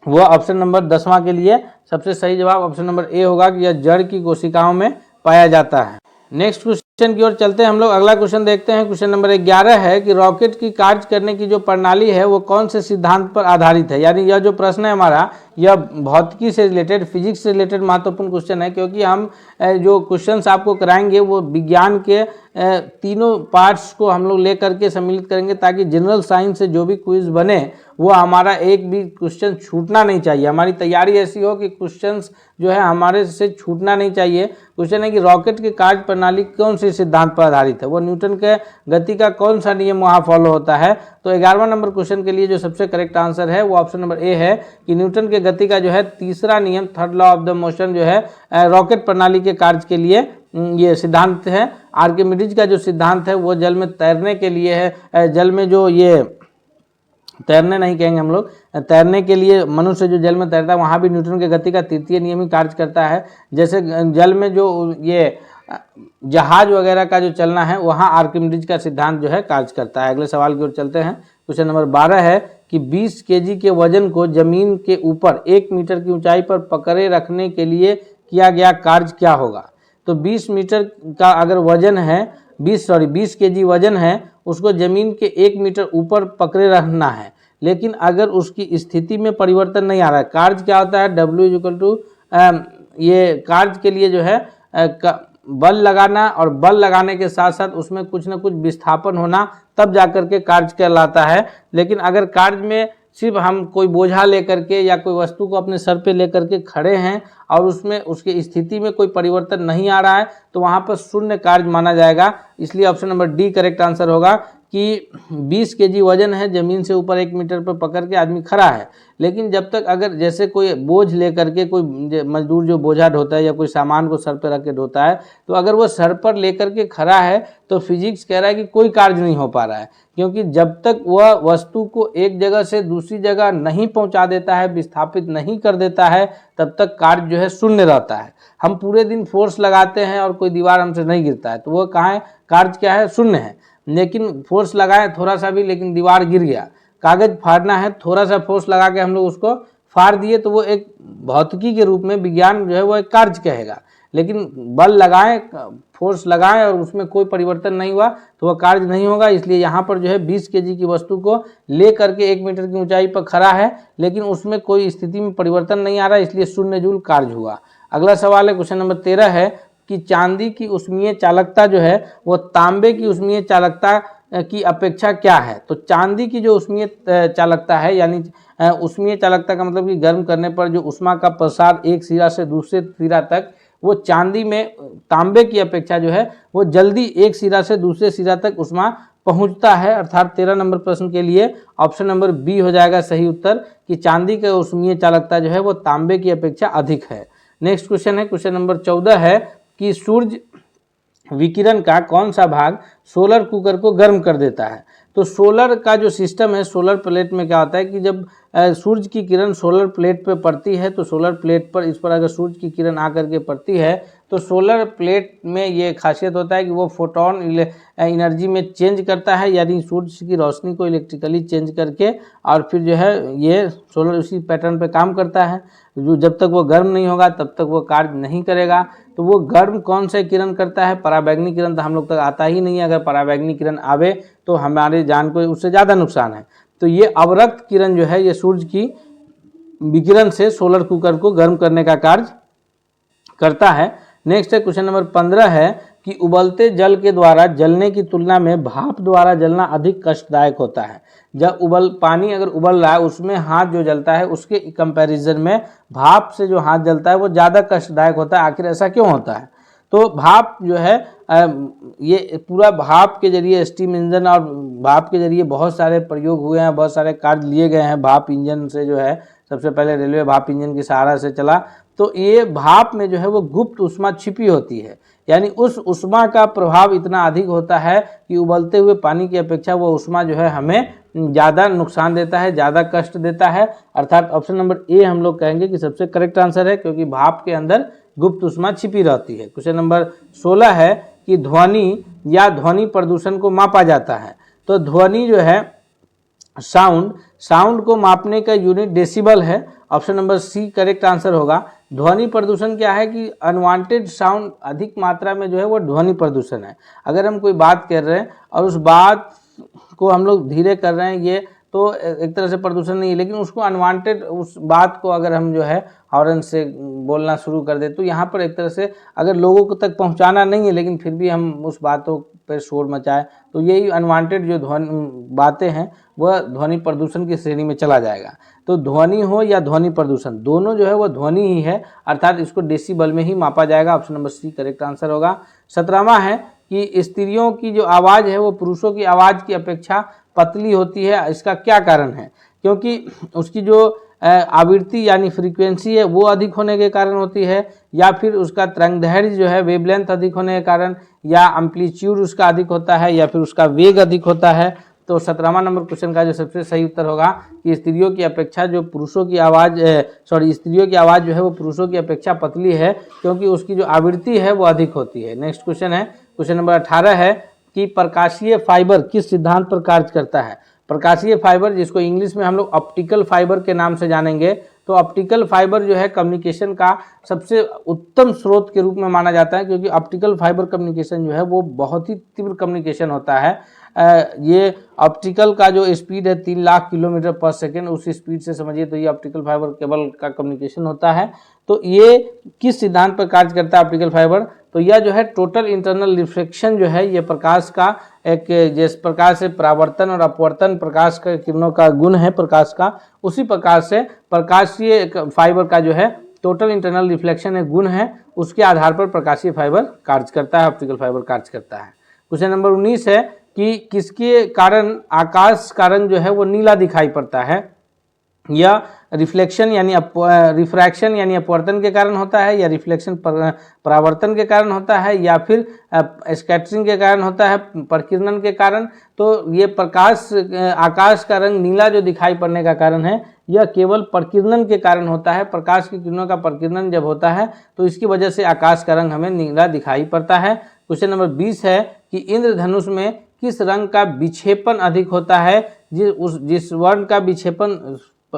वह ऑप्शन नंबर 10वां के लिए सबसे सही जवाब ऑप्शन नंबर ए होगा कि यह जड़ की कोशिकाओं में पाया जाता है। नेक्स्ट क्वेश्चन की ओर चलते हैं हम लोग, अगला क्वेश्चन देखते हैं। क्वेश्चन नंबर 11 है कि रॉकेट की कार्य करने की जो प्रणाली है वो कौन से सिद्धांत पर आधारित है? यानी यह जो प्रश्न है हमारा यह भौतिकी से रिलेटेड, फिजिक्स से रिलेटेड महत्वपूर्ण क्वेश्चन है, क्योंकि हम जो क्वेश्चंस आपको कराएंगे वो विज्ञान के तीनों पार्ट्स को हम लोग लेकर के सम्मिलित करेंगे, ताकि जनरल साइंस से जो भी क्विज बने वो हमारा एक भी क्वेश्चन छूटना नहीं चाहिए। हमारी तैयारी ऐसी हो कि क्वेश्चंस जो है हमारे से छूटना नहीं चाहिए। क्वेश्चन है कि रॉकेट की कार्य प्रणाली कौन से सिद्धांत पर आधारित है? वो न्यूटन के गति का कौन सा नियम वहाँ फॉलो होता है? तो 11वां नंबर क्वेश्चन के लिए जो सबसे करेक्ट आंसर है वो ऑप्शन नंबर ए है कि न्यूटन के गति का जो है तीसरा नियम, third law of the motion जो है रॉकेट प्रणाली के कार्य के लिए ये सिद्धांत है। आर्किमिडीज का जो सिद्धांत है वो जल में तैरने के लिए है। जल में जो ये तैरने नहीं कहेंगे हम लोग, तैरने के लिए मनुष्य जो जल में तैरता है वहाँ भी न्यूटन के गति का तृतीय नियम ही कार्य करता है। जैसे जल में जो ये जहाज वगैरह का जो चलना है वहाँ आर्किमिडीज का सिद्धांत जो है कार्य करता है। अगले सवाल की ओर चलते हैं। क्वेश्चन नंबर 12 है कि 20 केजी के वजन को जमीन के ऊपर 1 मीटर की ऊंचाई पर पकड़े रखने के लिए किया गया कार्य क्या होगा। तो 20 मीटर का अगर वजन है 20 केजी वजन है, उसको जमीन के 1 मीटर ऊपर पकड़े रखना है, लेकिन अगर उसकी स्थिति में परिवर्तन नहीं आ रहा है। कार्य क्या होता है, W ये कार्य के लिए जो है बल लगाना, और बल लगाने के साथ साथ उसमें कुछ न कुछ विस्थापन होना, तब जाकर के कार्य कहलाता है। लेकिन अगर कार्य में सिर्फ हम कोई बोझा लेकर के या कोई वस्तु को अपने सर पे लेकर के खड़े हैं और उसमें उसकी स्थिति में कोई परिवर्तन नहीं आ रहा है, तो वहाँ पर शून्य कार्य माना जाएगा। इसलिए option number D correct answer होगा कि 20 केजी वजन है, जमीन से ऊपर 1 मीटर पर पकड़ के आदमी खड़ा है, लेकिन जब तक अगर जैसे कोई बोझ लेकर के, कोई मजदूर जो बोझा ढोता है या कोई सामान को सर पर रख के ढोता है, तो अगर वो सर पर लेकर के खड़ा है तो फिजिक्स कह रहा है कि कोई कार्य नहीं हो पा रहा है, क्योंकि जब तक वह वस्तु को एक जगह से दूसरी जगह नहीं पहुंचा देता है, विस्थापित नहीं कर देता है, तब तक कार्य जो है शून्य रहता है। हम पूरे दिन फोर्स लगाते हैं और कोई दीवार हमसे नहीं गिरता है, तो वह कहाँ है, कार्य क्या है, शून्य है। लेकिन फोर्स लगाए थोड़ा सा भी, लेकिन दीवार गिर गया। कागज फाड़ना है, थोड़ा सा फोर्स लगा के हम लोग उसको फाड़ दिए, तो वो एक भौतिकी के रूप में विज्ञान जो है वो एक कार्य कहेगा। लेकिन बल लगाएं, फोर्स लगाएं और उसमें कोई परिवर्तन नहीं हुआ तो वह कार्य नहीं होगा। इसलिए यहाँ पर जो है 20 केजी की वस्तु को ले करके 1 मीटर की ऊंचाई पर खड़ा है, लेकिन उसमें कोई स्थिति में परिवर्तन नहीं आ रहा, इसलिए 0 जूल कार्य हुआ। अगला सवाल है, क्वेश्चन नंबर 13 है कि चांदी की उष्मीय चालकता जो है वो तांबे की उष्मीय चालकता की अपेक्षा क्या है। तो चांदी की जो उष्मीय चालकता है, यानी उष्मीय चालकता का मतलब कि गर्म करने पर जो उष्मा का प्रसार एक सिरा से दूसरे सिरा तक, वो चांदी में तांबे की अपेक्षा जो है वो जल्दी एक सिरा से दूसरे सिरा तक उष्मा पहुंचता है। अर्थात 13 नंबर प्रश्न के लिए ऑप्शन नंबर बी हो जाएगा सही उत्तर, कि चांदी का उष्मीय चालकता जो है वो तांबे की अपेक्षा अधिक है। नेक्स्ट क्वेश्चन है, क्वेश्चन नंबर 14 है कि सूर्य विकिरण का कौन सा भाग सोलर कुकर को गर्म कर देता है। तो सोलर का जो सिस्टम है, सोलर प्लेट में क्या होता है कि जब सूर्य की किरण सोलर प्लेट पे पड़ती है, तो सोलर प्लेट पर, इस पर अगर सूर्य की किरण आकर के पड़ती है, तो सोलर प्लेट में ये खासियत होता है कि वो फोटोन एनर्जी में चेंज करता है, यानी सूर्य की रोशनी को इलेक्ट्रिकली चेंज करके, और फिर जो है ये सोलर उसी पैटर्न पे काम करता है। जो जब तक वो गर्म नहीं होगा तब तक वो कार्य नहीं करेगा। तो वो गर्म कौन सा किरण करता है, पराबैंगनी किरण तो हम लोग तक आता ही नहीं है। अगर पराबैंगनी किरण आवे तो हमारे जान को उससे ज़्यादा नुकसान है। तो ये अवरक्त किरण जो है ये सूर्य की विकिरण से सोलर कुकर को गर्म करने का कार्य करता है। नेक्स्ट है, क्वेश्चन नंबर 15 है कि उबलते जल के द्वारा जलने की तुलना में भाप द्वारा जलना अधिक कष्टदायक होता है। जब पानी अगर उबल रहा है उसमें हाथ जो जलता है, उसके कंपैरिजन में भाप से जो हाथ जलता है वो ज़्यादा कष्टदायक होता है। आखिर ऐसा क्यों होता है? तो भाप जो है ये पूरा भाप के जरिए स्टीम इंजन और भाप के जरिए बहुत सारे प्रयोग हुए हैं, बहुत सारे कार्य लिए गए हैं। भाप इंजन से जो है सबसे पहले रेलवे भाप इंजन की सहारा से चला। तो ये भाप में जो है वो गुप्त उष्मा छिपी होती है, यानी उस उष्मा का प्रभाव इतना अधिक होता है कि उबलते हुए पानी की अपेक्षा वो उष्मा जो है हमें ज़्यादा नुकसान देता है, ज़्यादा कष्ट देता है। अर्थात ऑप्शन नंबर ए हम लोग कहेंगे कि सबसे करेक्ट आंसर है, क्योंकि भाप के अंदर गुप्त उष्मा छिपी रहती है। क्वेश्चन नंबर 16 है कि ध्वनि या ध्वनि प्रदूषण को मापा जाता है। तो ध्वनि जो है साउंड को मापने का यूनिट डेसिबल है। Option number C correct answer होगा। ध्वनि प्रदूषण क्या है कि अनवांटेड साउंड अधिक मात्रा में जो है वो ध्वनि प्रदूषण है। अगर हम कोई बात कर रहे हैं और उस बात को हम लोग धीरे कर रहे हैं, ये तो एक तरह से प्रदूषण नहीं है, लेकिन उसको अनवांटेड उस बात को अगर हम जो है हॉर्न से बोलना शुरू कर दे, तो यहाँ पर एक तरह से अगर लोगों को तक पहुँचाना नहीं है, लेकिन फिर भी हम उस बातों पर शोर मचाए, तो यही अनवांटेड जो बातें हैं वह ध्वनि प्रदूषण की श्रेणी में चला जाएगा। तो ध्वनि हो या ध्वनि प्रदूषण, दोनों जो है वो ध्वनि ही है, अर्थात इसको डेसिबल में ही मापा जाएगा। Option number C correct answer होगा। 17वां है कि स्त्रियों की जो आवाज़ है वो पुरुषों की आवाज़ की अपेक्षा पतली होती है। इसका क्या कारण है? क्योंकि उसकी जो आवृत्ति यानी फ्रीक्वेंसी है वो अधिक होने के कारण होती है, या फिर उसका तरंगदैर्घ्य जो है वेवलेंथ अधिक होने के कारण, या एम्पलीट्यूड उसका अधिक होता है, या फिर उसका वेग अधिक होता है। तो 17वां नंबर क्वेश्चन का जो सबसे सही उत्तर होगा कि स्त्रियों की अपेक्षा जो पुरुषों की आवाज़ स्त्रियों की आवाज़ जो है वो पुरुषों की अपेक्षा पतली है, क्योंकि उसकी जो आवृत्ति है वो अधिक होती है। नेक्स्ट क्वेश्चन है, क्वेश्चन नंबर 18 है कि प्रकाशीय फाइबर किस सिद्धांत पर कार्य करता है। प्रकाशीय फाइबर, जिसको इंग्लिश में हम लोग ऑप्टिकल फाइबर के नाम से जानेंगे। तो ऑप्टिकल फाइबर जो है कम्युनिकेशन का सबसे उत्तम स्रोत के रूप में माना जाता है, क्योंकि ऑप्टिकल फाइबर कम्युनिकेशन जो है वो बहुत ही तीव्र कम्युनिकेशन होता है। ये ऑप्टिकल का जो स्पीड है 3 लाख किलोमीटर पर सेकेंड, उस स्पीड से समझिए तो ये ऑप्टिकल फाइबर केबल का कम्युनिकेशन होता है। तो ये किस सिद्धांत पर कार्य करता है ऑप्टिकल फाइबर? तो यह जो है टोटल इंटरनल रिफ्लेक्शन जो है, ये प्रकाश का एक, जिस प्रकार से परावर्तन और अपवर्तन प्रकाश का किरणों का गुण है प्रकाश का, उसी प्रकार से प्रकाशीय फाइबर का जो है टोटल इंटरनल रिफ्लेक्शन एक गुण है, उसके आधार पर प्रकाशीय फाइबर कार्य करता है, ऑप्टिकल फाइबर कार्य करता है। क्वेश्चन नंबर 19 है कि किसके कारण आकाश का रंग जो है वो नीला दिखाई पड़ता है? या रिफ्लेक्शन यानी रिफ्रैक्शन यानी अपवर्तन के कारण होता है, या रिफ्लेक्शन परावर्तन के कारण होता है, या फिर स्कैटरिंग के कारण होता है, प्रकीर्णन के कारण? तो ये प्रकाश आकाश का रंग नीला जो दिखाई पड़ने का कारण है, यह केवल प्रकीर्णन के कारण होता है। प्रकाश की किरणों का प्रकीर्णन जब होता है तो इसकी वजह से आकाश का रंग हमें नीला दिखाई पड़ता है। क्वेश्चन नंबर 20 है कि इंद्रधनुष में किस रंग का विक्षेपण अधिक होता है? जिस वर्ण का विक्षेपण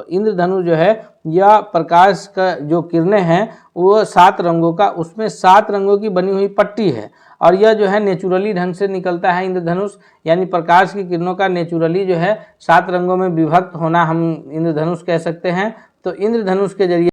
इंद्रधनुष जो है या प्रकाश का जो किरणें हैं वो 7 रंगों का, उसमें 7 रंगों की बनी हुई पट्टी है, और यह जो है नेचुरली ढंग से निकलता है इंद्रधनुष, यानी प्रकाश की किरणों का नेचुरली जो है 7 रंगों में विभक्त होना हम इंद्रधनुष कह सकते हैं। तो इंद्रधनुष के जरिए